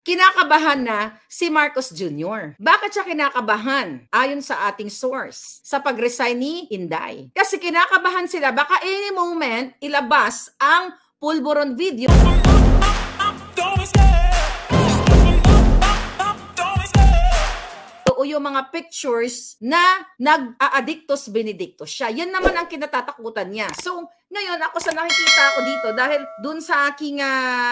kinakabahan na si Marcos Jr. Bakit siya kinakabahan? Ayon sa ating source, sa pag-resign ni Inday. Kasi kinakabahan sila, baka any moment ilabas ang pulburon video o yung mga pictures na nag-aadictus benedictus siya. Yan naman ang kinatatakutan niya. So, ngayon, ako sa nakikita ko dito, dahil dun sa aking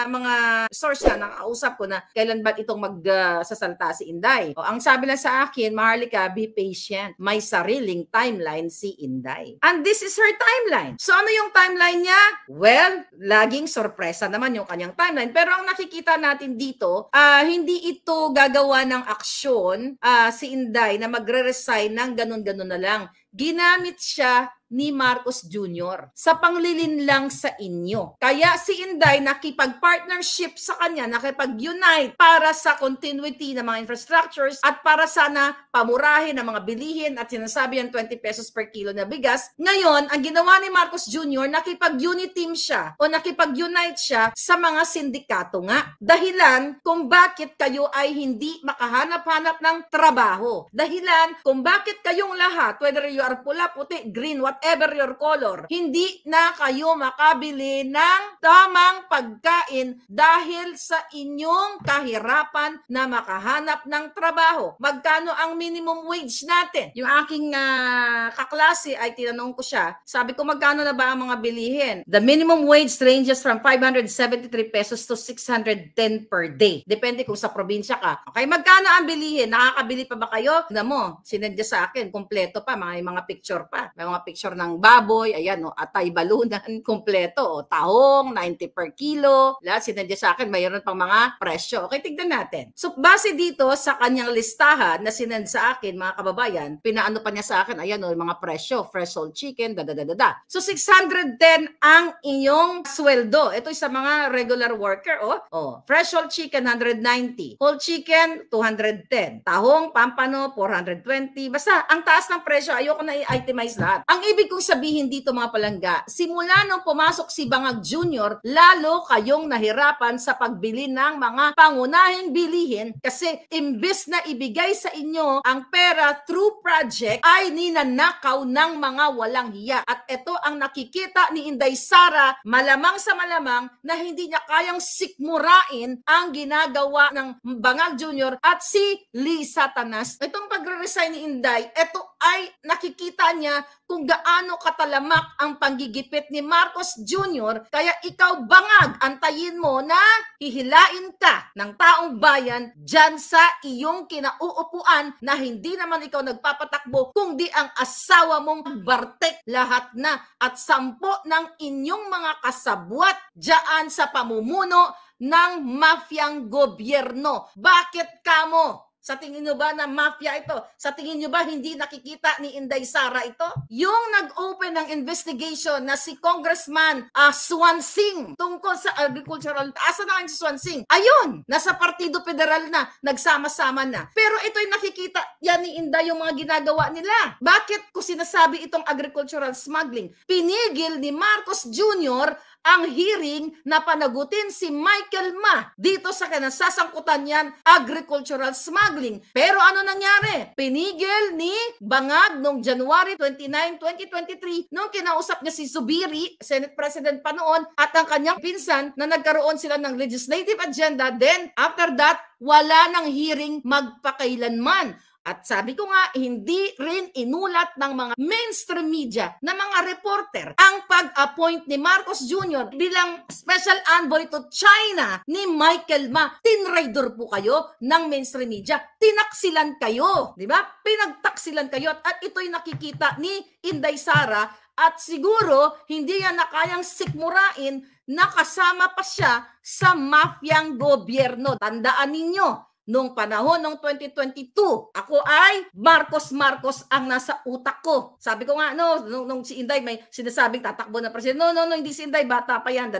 mga source na nakausap ko na kailan ba itong magsasalta si Inday. O, ang sabi lang sa akin, Maharlika, be patient. May sariling timeline si Inday. And this is her timeline. So, ano yung timeline niya? Well, laging sorpresa naman yung kanyang timeline. Pero ang nakikita natin dito, hindi ito gagawa ng aksyon si Inday na magre-resign ng ganun-ganun na lang. Ginamit siya ni Marcos Jr. sa panglilin lang sa inyo. Kaya si Inday nakipag-partnership sa kanya, nakipag-unite para sa continuity ng mga infrastructures at para sana pamurahin ng mga bilihin at sinasabi ang 20 pesos per kilo na bigas. Ngayon, ang ginawa ni Marcos Jr., nakipag-unit team siya o nakipag-unite siya sa mga sindikato nga. Dahilan kung bakit kayo ay hindi makahanap-hanap ng trabaho. Dahilan kung bakit kayong lahat, whether you are pula, puti, green, whatever your color, hindi na kayo makabili ng tamang pagkain dahil sa inyong kahirapan na makahanap ng trabaho. Magkano ang minimum wage natin? Yung aking kaklase ay tinanong ko siya, sabi ko magkano na ba ang mga bilihin? The minimum wage ranges from 573 pesos to 610 per day. Depende kung sa probinsya ka. Okay, magkano ang bilihin? Nakakabili pa ba kayo? Tignan mo, sinendya sa akin, kompleto pa, mga picture pa. May mga picture ng baboy, ayan o, atay balunan, kompleto o, tahong, 90 per kilo. Lahat sinendya sa akin, mayroon pang mga presyo. Okay, tignan natin. So, base dito sa kanyang listahan na sinend sa akin, mga kababayan, pinaano pa niya sa akin, ayan o, mga presyo, fresh whole chicken, da. So, 610 ang inyong sweldo. Ito sa mga regular worker, fresh whole chicken, 190. Whole chicken, 210. Tahong, pampano, 420. Basta, ang taas ng presyo, ayoko na i-itemize lahat. Ang ibig kong sabihin dito mga palangga, simula nung pumasok si Bangag Jr., lalo kayong nahirapan sa pagbili ng mga pangunahing bilihin kasi imbes na ibigay sa inyo ang pera through project ay ninanakaw ng mga walang hiya. At ito ang nakikita ni Inday Sara, malamang sa malamang na hindi niya kayang sikmurain ang ginagawa ng Bangag Jr. at si Lisa Tanas. Itong pagre-resign ni Inday, ito ay nakikita niya kung gaano katalamak ang panggigipit ni Marcos Jr. Kaya ikaw, Bangag, antayin mo na hihilain ka ng taong bayan dyan sa iyong kinauupuan na hindi naman ikaw nagpapatakbo kundi ang asawa mong bartek lahat na at 10 ng inyong mga kasabwat dyan sa pamumuno ng mafyang gobyerno. Bakit kamo? Sa tingin nyo ba na mafia ito? Sa tingin nyo ba hindi nakikita ni Inday Sara ito? Yung nag-open ng investigation na si Congressman Swansing tungkol sa agricultural, asa na si Swansing? Ayun, nasa Partido Federal na, nagsama-sama na. Pero ito'y nakikita yan ni Inday yung mga ginagawa nila. Bakit ko sinasabi itong agricultural smuggling? Pinigil ni Marcos Jr. ang hearing na panagutin si Michael Ma dito sa kinasasangkutan niyan agricultural smuggling. Pero ano nangyari? Pinigil ni Bangag noong January 29, 2023 nung kinausap niya si Zubiri, Senate President pa noon, at ang kanyang pinsan na nagkaroon sila ng legislative agenda. Then after that, wala nang hearing magpakailanman. At sabi ko nga, hindi rin inulat ng mga mainstream media na mga reporter ang pag-appoint ni Marcos Jr. bilang special envoy to China ni Michael Ma. Tinraider po kayo ng mainstream media. Tinaksilan kayo, di ba? Pinagtaksilan kayo at ito'y nakikita ni Inday Sara at siguro hindi yan na kayang sikmurain na kasama pa siya sa mafyang gobyerno. Tandaan ninyo, nung panahon ng 2022, ako ay Marcos ang nasa utak ko. Sabi ko nga, no, nung si Inday may sinasabing tatakbo na presidente. No, hindi si Inday, bata pa yan.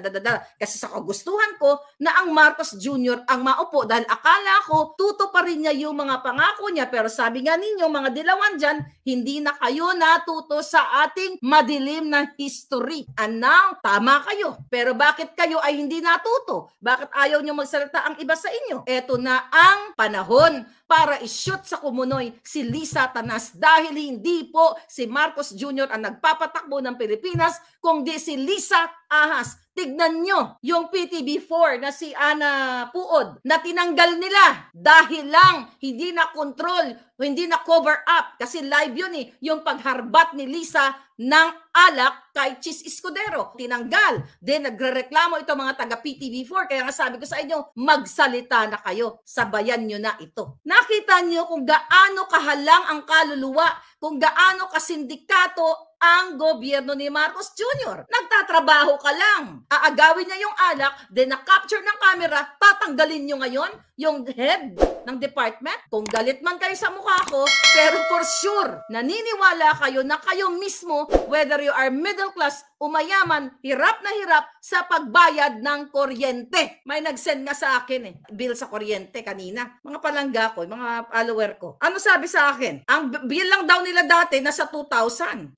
Kasi sa kagustuhan ko na ang Marcos Jr. ang maupo dahil akala ko tuto pa rin niya yung mga pangako niya. Pero sabi nga ninyo, mga dilawan dyan, hindi na kayo natuto sa ating madilim na history. And now, tama kayo. Pero bakit kayo ay hindi natuto? Bakit ayaw nyo magsalita ang iba sa inyo? Eto na ang panahon para i-shoot sa kumunoy si Lisa Tanas dahil hindi po si Marcos Jr. ang nagpapatakbo ng Pilipinas, kundi si Lisa Ahas. Tignan nyo yung PTB4 na si Ana Puod na tinanggal nila dahil lang hindi na control, hindi na cover up kasi live yun yung pagharbat ni Lisa ng alak kay Chis Escudero. Tinanggal. Then nagrereklamo ito mga taga PTB4. Kaya nga sabi ko sa inyo, magsalita na kayo. Sabayan nyo na ito. Nakita nyo kung gaano kahalang ang kaluluwa, kung gaano kasindikato ang gobyerno ni Marcos Jr. Nagtatrabaho ka lang. Aagawin niya yung alak, then na-capture ng camera, tatanggalin nyo ngayon yung head ng department. Kung galit man kayo sa mukha ko, pero for sure, naniniwala kayo na kayo mismo, whether you are middle class o mayaman, hirap na hirap sa pagbayad ng kuryente. May nag-send nga sa akin bill sa kuryente kanina. Mga palangga ko, mga follower ko. Ano sabi sa akin? Ang bill lang daw nila dati nasa 2,000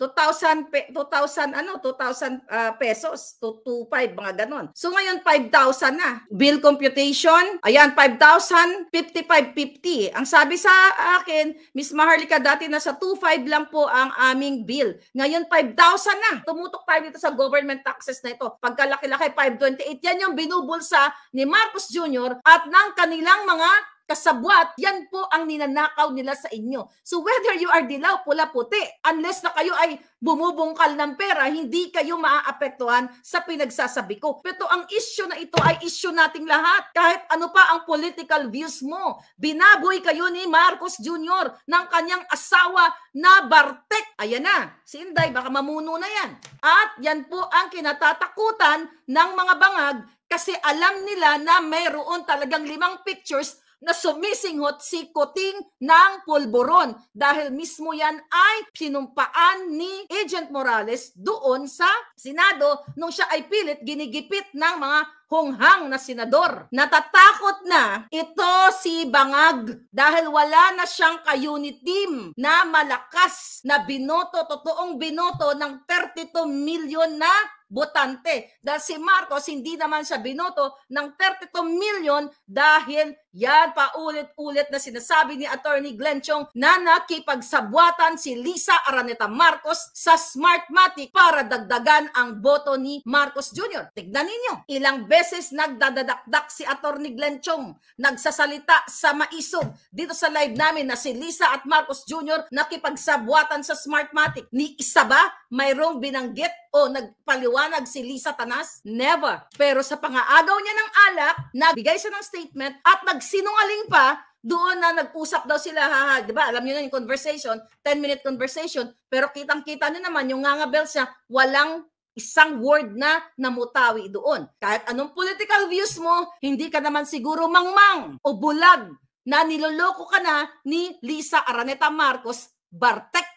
pesos to 2,500, mga ganon. So ngayon 5,000 na. Bill computation, ayan 5,000, 55.50. Ang sabi sa akin, Miss Maharlika, dati nasa 2,500 lang po ang aming bill. Ngayon 5,000 na. Tumutok tayo dito sa government taxes na ito. Pagkalaki-laki 528, yan yung binubulsa ni Marcos Jr. at ng kanilang mga kasabwat, yan po ang ninanakaw nila sa inyo. So whether you are dilaw, pula, puti, unless na kayo ay bumubungkal ng pera, hindi kayo maaapektuhan sa pinagsasabi ko. Pero ang issue na ito ay issue nating lahat. Kahit ano pa ang political views mo, binaboy kayo ni Marcos Jr. ng kanyang asawa na Bartek. Ayan na, si Inday, baka mamuno na yan. At yan po ang kinatatakutan ng mga bangag kasi alam nila na mayroon talagang 5 pictures na sumisinghot si Kuting ng Pulburon dahil mismo yan ay sinumpaan ni Agent Morales doon sa Senado nung siya ay pilit ginigipit ng mga honghang na senador. Natatakot na ito si Bangag dahil wala na siyang ka-unit team na malakas na binoto, totoong binoto ng 32 million na botante. Dahil si Marcos hindi naman siya binoto ng 32 million dahil yan paulit-ulit na sinasabi ni Attorney Glenn Chong na nakipagsabwatan si Lisa Araneta Marcos sa Smartmatic para dagdagan ang boto ni Marcos Jr. Tignan ninyo, ilang beses nagdadadakdak si Attorney Glenn Chong, nagsasalita sa maisog dito sa live namin na si Lisa at Marcos Jr. nakipagsabwatan sa Smartmatic. Ni isa ba mayroong binanggit o nagpaliwanag si Lisa Tanas? Never. Pero sa pangaagaw niya ng alak, nagbigay siya ng statement at nagsinungaling pa doon na nag-usap daw sila, di ba? Alam niyo na yung conversation, 10-minute conversation, pero kitang-kita niyo naman yung ngangabel siya, walang isang word na namutawi doon. Kahit anong political views mo, hindi ka naman siguro mangmang o bulag na niloloko ka na ni Lisa Araneta Marcos Bartek.